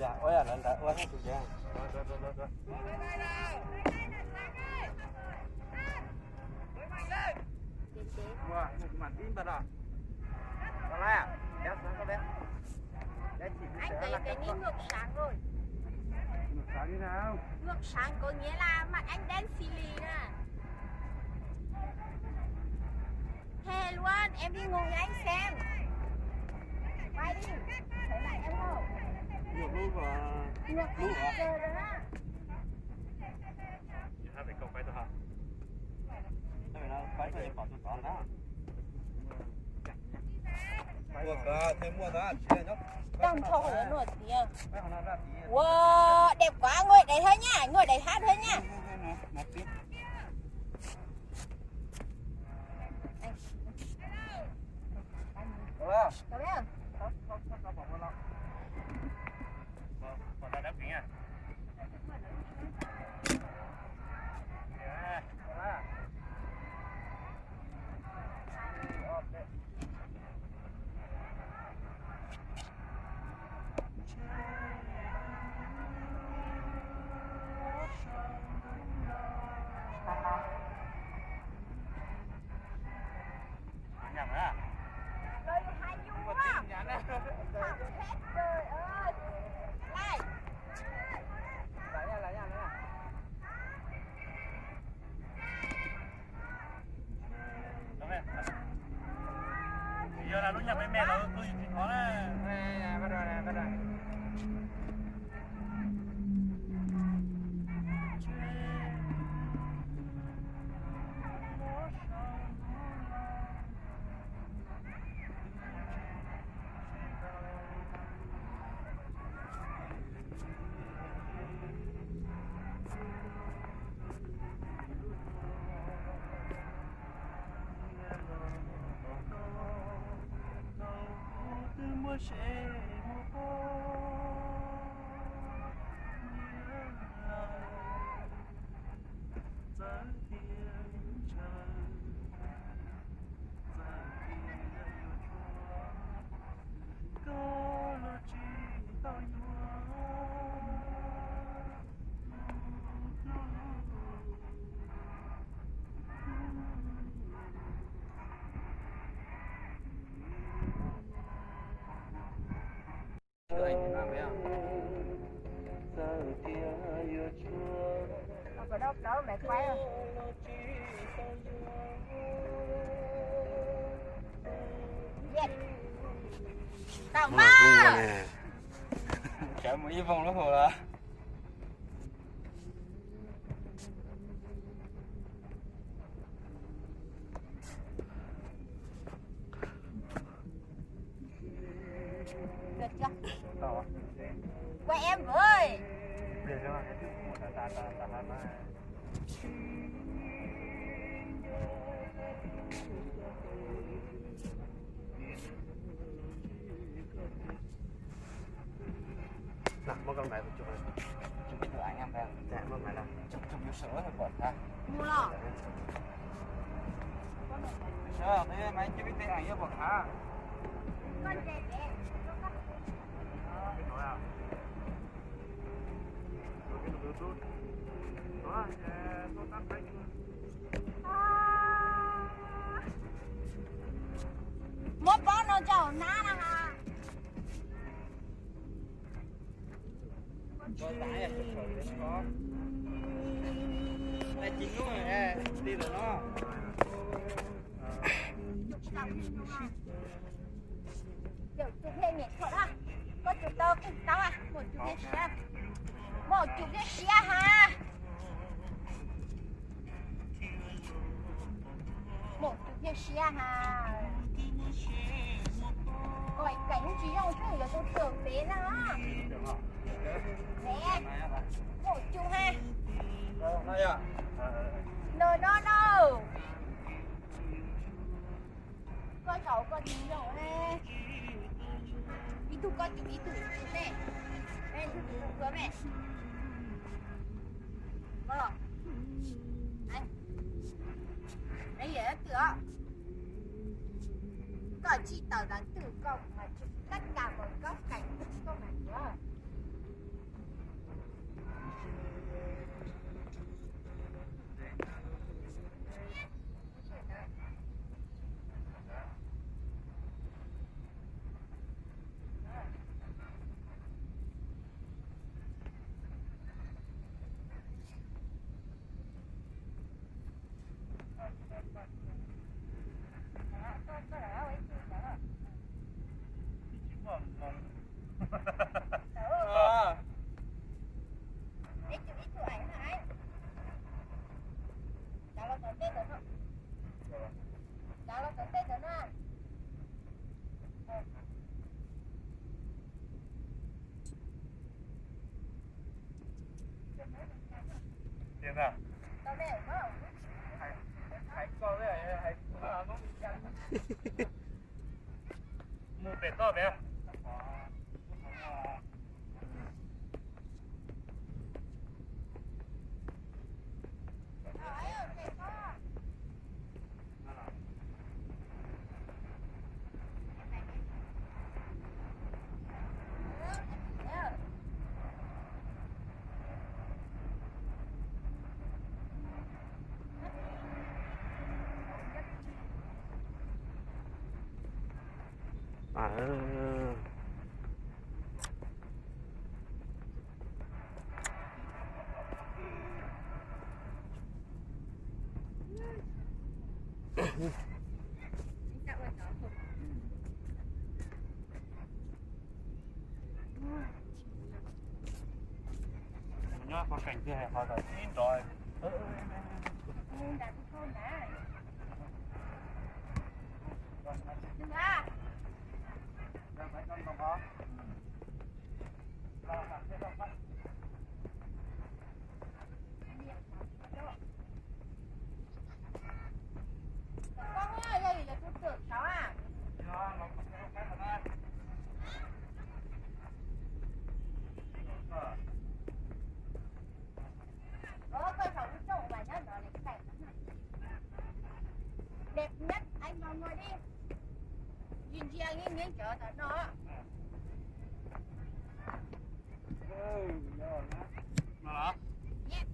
dạ ôi à lần đã ôi hết rồi rồi wow mặt tin bật à có lại đéo sáng có bé anh cái ní ngược sáng rồi. ngược sáng như nào? Ngược sáng có nghĩa là mặt anh đen xì lì nè. Thề luôn, em đi ngồi cho anh xem. Quay đi, thấy lại em không? ngược luôn và Ngược luôn giờ rồi đó. hai phải cầu quay thôi hả? Tại nó quay thôi bỏ tụi con đó. Mua cả thêm mua đó chỉ là nhóc. Đang thổi ở nổi tiền. Mấy con nó ra tí. Wow, đẹp quá, ngồi đấy thôi nha, ngồi đấy hát thôi nha. Một tí. Có biết không? Có bỏ vào lọ. Bỏ ra đắp kính à? Nhầm á. Lời hay vui quá. Thẳng hết trời ơi. Lại. Lại nha. Đúng rồi. Giờ là lúc nhập với mẹ nó tôi chỉ có là nè, bắt rồi. Có đâu mẹ quay không? Yes. Tao ma. Chả một ít vòng lắm rồi đó. Được chưa? Đâu á? Quay em với. Được chưa? Ta. Nào, mua con này một chục này. Chụp cái thử ảnh em đây. Dạ, mua này nào. Chụp vô sữa rồi bỏ ra. Mua lọ. Sữa, thế mày chụp cái ảnh vô bỏ ra. Con đẹp đẹp. Cái nồi à? Rồi cái nồi tốt. Đó, tôi tắt tay luôn. Một con nó chảo ná là hả? Có tải à, chụp rồi đến có. Đây chính đúng rồi, đi rồi nó. Kiểu chụp lên nghệ thuật ha. Có chụp tao cũng tao à. Một chụp lên xia. Một chụp lên xia ha. Một chụp lên xia ha. Gọi cảnh trí không chứ là tôi tưởng thế đó. Nè. Một chụp ha. Đây à? No. Con cháu con gì đâu nè. Đi tu con chụp đi tu nè. Nè chụp cơ mẹ. Vâng. Anh. Đấy dễ tựa. Còn chị tao đang tự cộng mà chụp tất cả một góc cảnh không phải nữa. mong Ít chụp ảnh hả anh? Cháu là tấn tên đó. Cháu là tấn tên đó. tiền à Tao đây không? hãy coi đấy hãy nó muaเป็ดต่อไปnhớ con cảnh kia họ là chín rồi Đặt thôi nè. Đừng ra. đang phải con đồng họ lo làm thế không bắt Con ơi, đây là tôi tưởng cháu à? nó không phải là nó Coi cháu cái chỗ mà nhá, nó là cái cảnh đẹp nhất, anh vào ngồi đi. Nhìn chị anh ấy nghiêng trở thật nó. nó hả? Yes.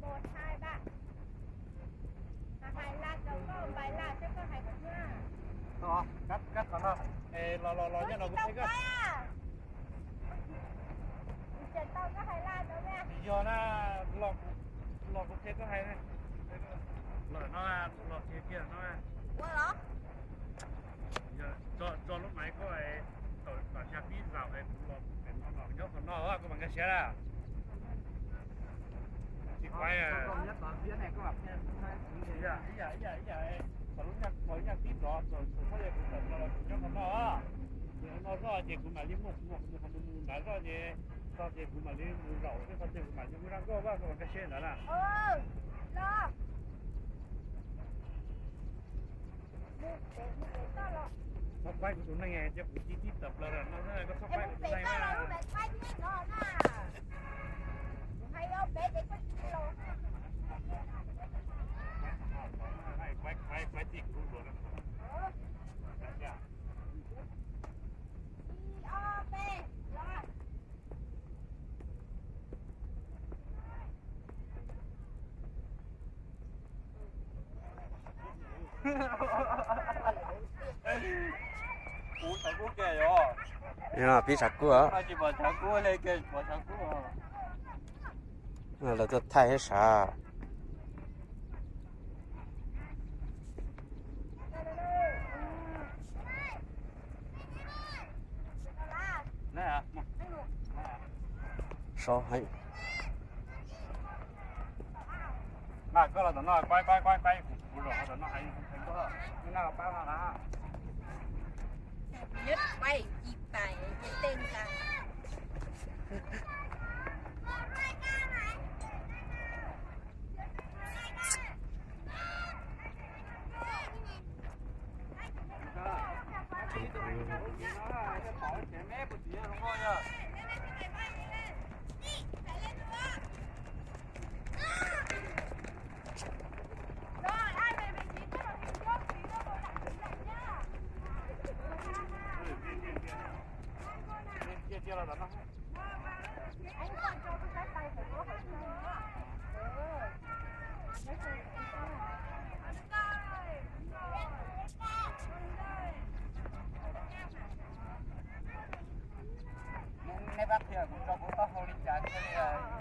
Một, hai, ba. Hai lát đâu có vài lát chứ có hai con nha. Đó, cắt còn nó lo nhá nó cũng thấy cắt Trên tao có hai lát đâu nha. do nó lo cũng thấy có hay này lo kia nó Ủa đó? cho lúc nãy có ai tỏ xe phí vào cái nó nhớ còn nó có bằng cái xe ra chỉ quay con nhất là phía này có mặt nha. còn nhắc tiếp đó rồi có thể cũng là cho còn nó rõ thì cũng là những một đã rõ thì sao thì cũng là những rau cái sao thì cũng là những rau có bao cái xe nữa là Lo. nó quay của chúng này nghe chứ cũng chi tiết tập là nó có sắp quay của chúng này mà quay chứ nó nè. Hay không bé để có lô. quay tiết cũng được ủa sao cũng kề rồi 야, 비 자꾸 와. 하지 마 자꾸 해게 뭐 자꾸 나 또 타해 사. nè à 서 hay. mà có là nó quay ủa rồi nó hay không có cái nào bao là Nhất quay dịp bài cái tên là kia là nó anh còn cho cái tay phải có phải không? mấy bác kia cũng cho cũng có hôi đi chạy cái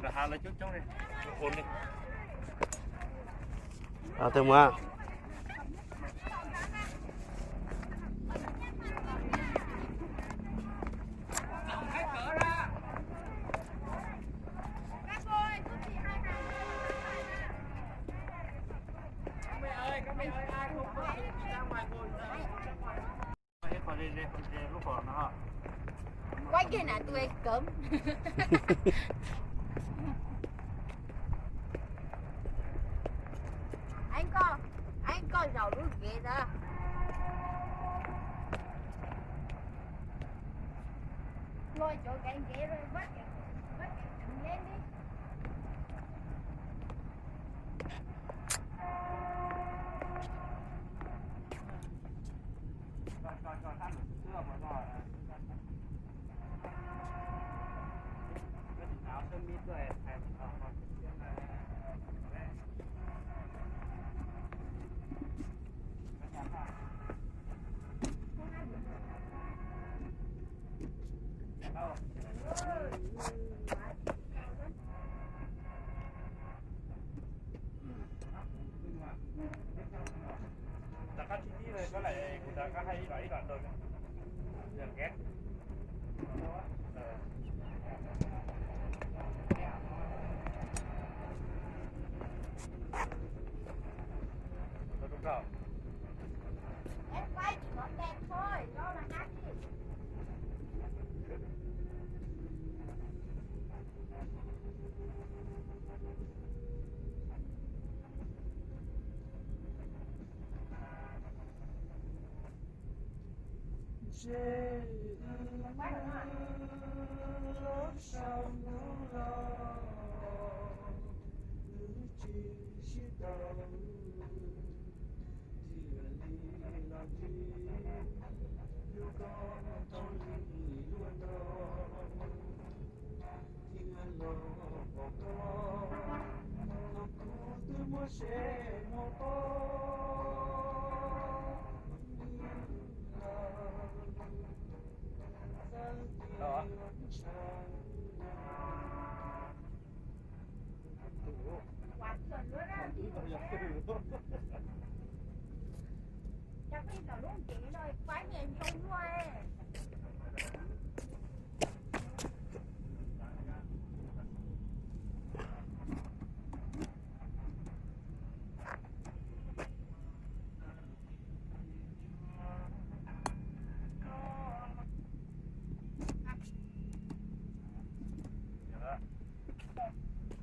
là hà là chút chút đi ổn đi à tôi mà quay kia nè tụi cấm anh có dầu nước ghê đó lôi chỗ cái ghế rồi bắt cái thằng lên đi đặt các chi tiết này có lại người ta có hay đẩy đoạn rồi dần ghét đúng rồi em quay chỉ ngọn đèn thôi cho là hát đi đó quạt chuẩn luôn á chắc đi tao luôn chị rồi quái nhẹ nhung thôi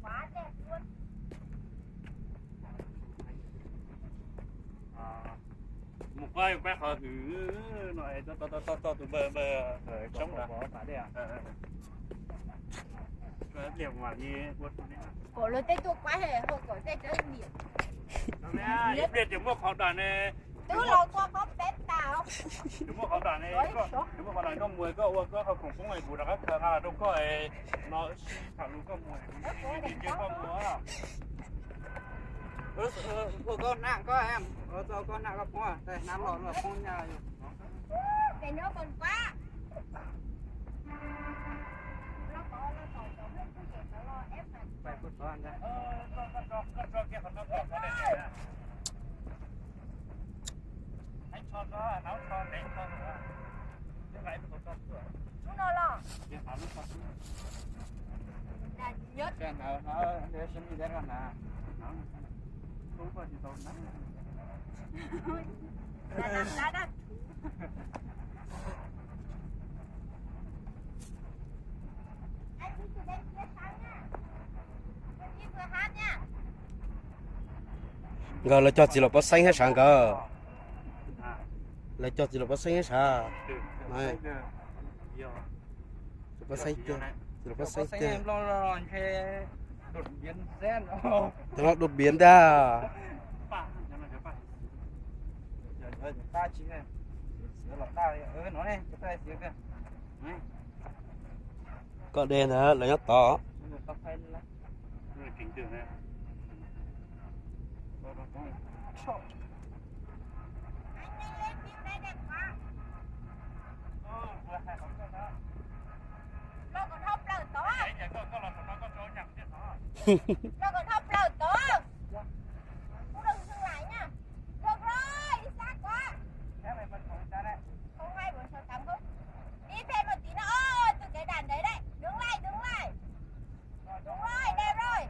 quá đẹp luôn một quay quét họ thử nói to từ bờ sống đã phải đi à cái điểm mà như quân cổ lên tay tôi quá hề hồi cổ tay tới miệng nè biết điểm một họ đoàn này tứ lâu qua có tết tao điểm một họ đoàn này có điểm một họ đoàn có mùi có họ cũng ngày buổi đó các thằng đâu có nó thằng luôn có mùi thì chưa có mùa à con nặng có em con nặng có con đây năm lon là con nhà cái nó còn quá nó có chỗ hết cái gì nó lo ép này phải con con ra cho kia phần nó còn có đây nè anh cho nó nấu cho để cho nữa cái này nó còn cho chúng nó lo cái hả nó cho là nhớt cái nào nó để xem đi đấy nè không có gì đâu nè là đó anh đi từ đây kia sang nha đi vừa hát nha rồi là cho chị lộc bó xanh hết sáng cơ là cho chị lộc bó xanh hết sáng này bó xanh chưa chị lộc bó xanh chưa em lo che đột biến gen nó đột biến ra ta chỉ này là ta nó này cái tay xíu kìa có đèn nữa là nó to ta phải là kính tưởng này nó còn không lời to có là nó có chỗ nhặt chứ Nó còn thấp lợt đó. Cũng đừng dừng lại nha. Được rồi, đi xa quá. Thế mày bật khẩu ra đây. Không hay 468 không? Đi thêm một tí nữa. Ôi, từ cái đàn đấy đấy. Đứng lại, đứng lại. Đúng rồi, đẹp rồi.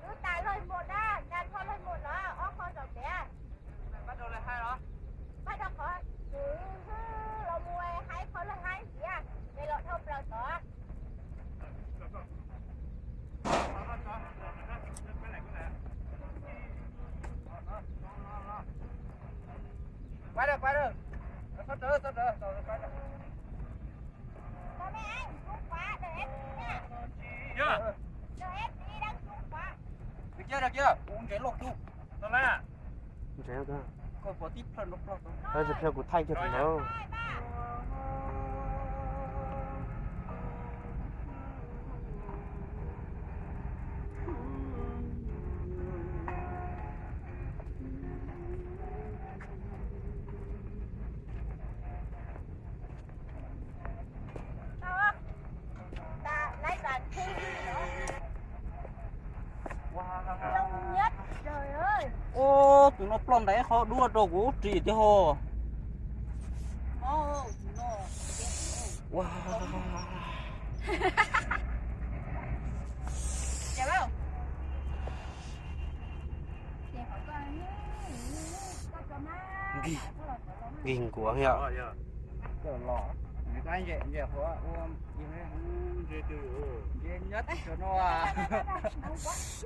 Cứ tải lên một á, đàn thôi lên một đó. Ó kho dọc bé. Bắt đầu là 2 đó. Bắt đầu có. Lo mua 2 kho lên 2 gì à. Đây lọt thơm lợt đó. Quay được, quay được. Sắp đỡ, rồi quay được. Ba mẹ anh, xuống quá, đợi em tí nha. Chưa? Đợi em tí, đang xuống quá. Được chưa? Uống cái lột luôn. Đó là. Rẻ đó. Còn có tiếp phần lột lột. Đây là theo của thay cho thằng nó. Rồi, ba. Sao không? Ta lấy toàn thi nữa. Lông nhất, trời ơi. Ô, tụi nó plon đấy họ đua đồ của trì chứ hồ. Ồ, no. Wow. Đẹp không? Đẹp hả con? Con cho má. Ghi. Ghiền của heo. Rồi giờ. Trời lọ. Người ta dễ dễ hóa ôm gì thế? Dễ từ. Dễ nhất cho nó à.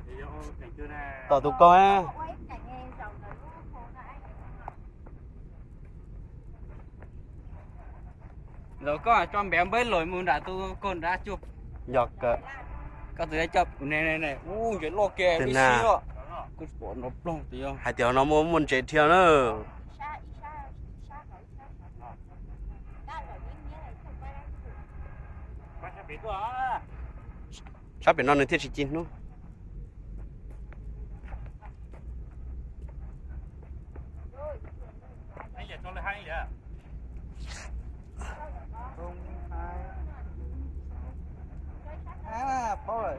Thì yo cảnh chưa nè. Tỏ tụ coi á. Rồi có cho bé bấy lỗi muốn đã tôi còn đã chụp. Giọt cỡ. Có từ đây chụp này. Cái lô kè Thế bị nào? xíu. Cứ bỏ nó plon tí không? Hai tiểu nó muốn chạy theo nữa. Bắt sẽ bị quá. Sắp biển nó nên thiết sĩ chín luôn. Anh giờ cho lại hay vậy. Không, hai. À, bỏ rồi.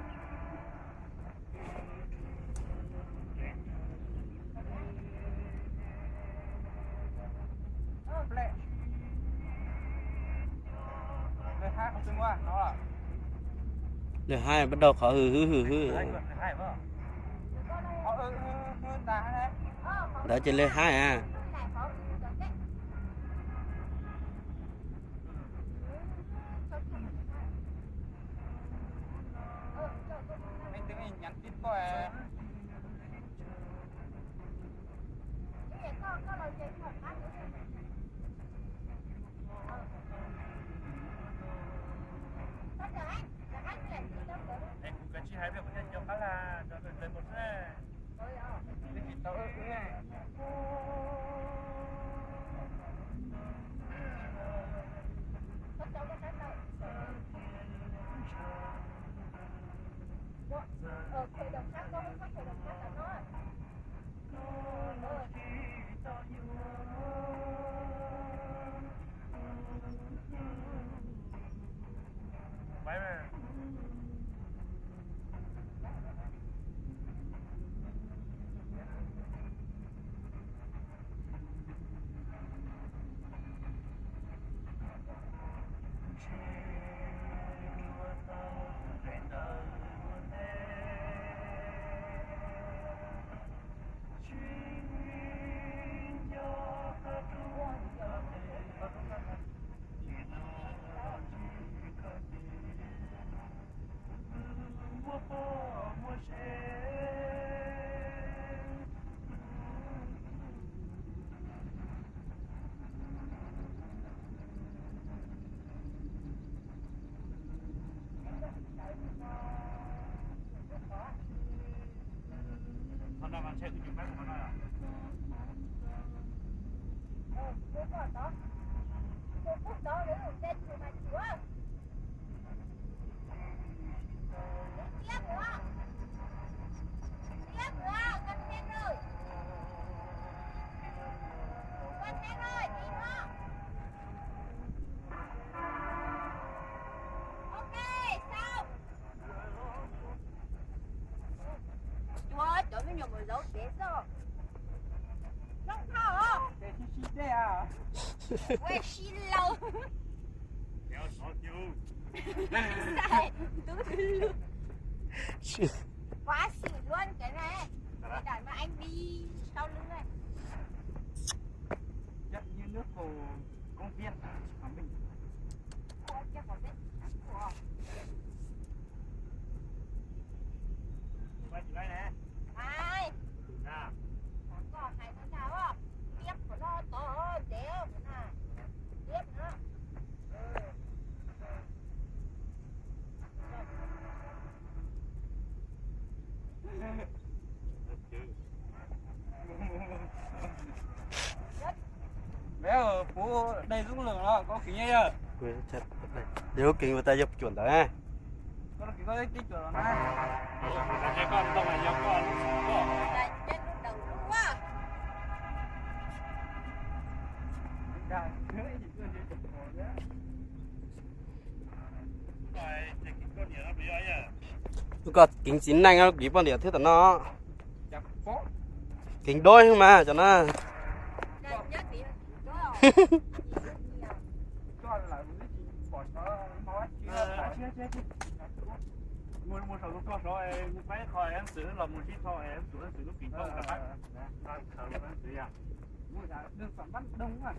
Lẹ. Đây hát không xưng qua, nó là. Lời hai bắt đầu khó hừ. Hai phải. Ta đấy. Đó trên lời hai à. Mình tự mình nhắn tin coi à. Em cũng cần chi hai việc của nhau khá là cho tới một xe. Khởi động sát có không khởi động sát là nó. Máy mà. Nó đang ăn xe thì chụp máy của nó à? Đó đấy là tên của mày chúa. Tiếp nữa. Tiếp nữa, gần thêm rồi. dấu thế rồi long thao để chi đây à quay xí lâu kéo xó chiu sai tôi luôn quá xỉu luôn cái này để mà anh đi sau lưng này chắc như nước hồ công viên ở mình ôi chắc có biết của quay chị quay nè ai nè có hai con nào không tiếp của nó to đéo nè tiếp nữa bé ở phố đây dũng lượng đó có kính ấy à nếu kinh người ta giúp chuẩn đấy có kính có cái chuẩn đó nè cái con tông này giống con là trên nó đầu luôn quá Trời, cưới thì cưới đi chụp hồ nhé. rồi thì cái con gì nó bị ấy à lúc có kính chín nhanh nó kỹ bao nhiêu thế nó Chặt phố. kính đôi mà cho nó đây nhớ kỹ rồi Cho là cái gì bỏ cho nó chưa. muốn sao có số em phải khỏi em xử là một chiếc thôi em xử lúc kỳ thông cả bác nó khởi em xử à Mua ra được phẩm bắt đông à.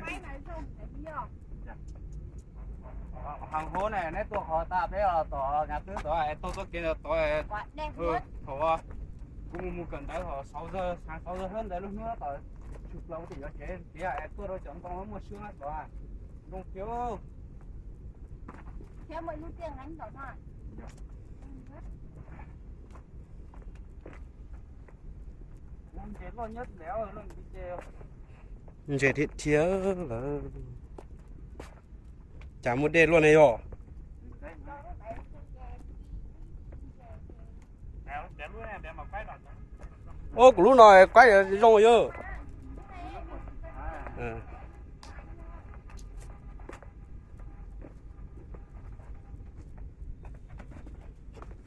cái này không để vô Hàng phố này nét tôi họ ta bây giờ tỏ nhà tư tỏ tôi kia là tỏ quả đen hết thổ cũng mua cần tới họ 6 giờ sáng 6 giờ hơn đấy lúc nữa tỏ chụp lâu thì nó chế thì tôi đâu chọn con nó mua xương hết rồi đông chiếu theo mấy lúc tiền đánh rồi mà muốn chế lo nhất léo rồi nó bị chế dễ thiết chiếu là chả một đêm luôn này rồi để luôn em để mà quay đoạn ô của lúc này quay rong rồi chứ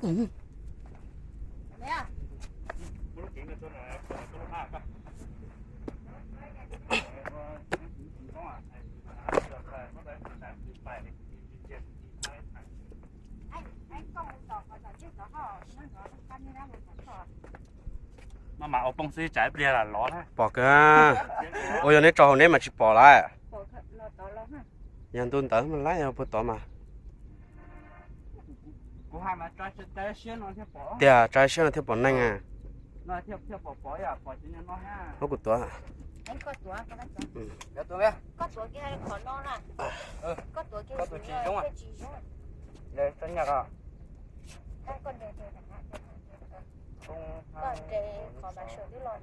đấy à lúc chuyện là tôi là tôi ha các anh không đọc vào giải thích đó họ nó nói căn như thế một mà ông bông sĩ trái bia là ló đấy bỏ cái ôi giờ này trò này mà chỉ bỏ lại khổ thật là to lắm à nhân tôi tới mà lái nhau bớt tỏ mà của hai mà trái xuyên nó sẽ bỏ tia trái xương theo bỏ nhanh à nó theo bỏ à bỏ cho nó ha nó của tôi anh có tuổi có đất tuổi để tôi nghe có tuổi kia hay khó non à có tuổi kia có tuổi chỉ đúng à để cho nhạc à anh còn để không còn để khó bà sửa đi rồi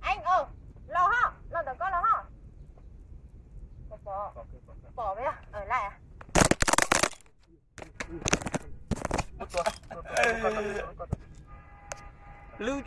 anh lo ha lo được con lo ha bỏ với à ở lại à lưu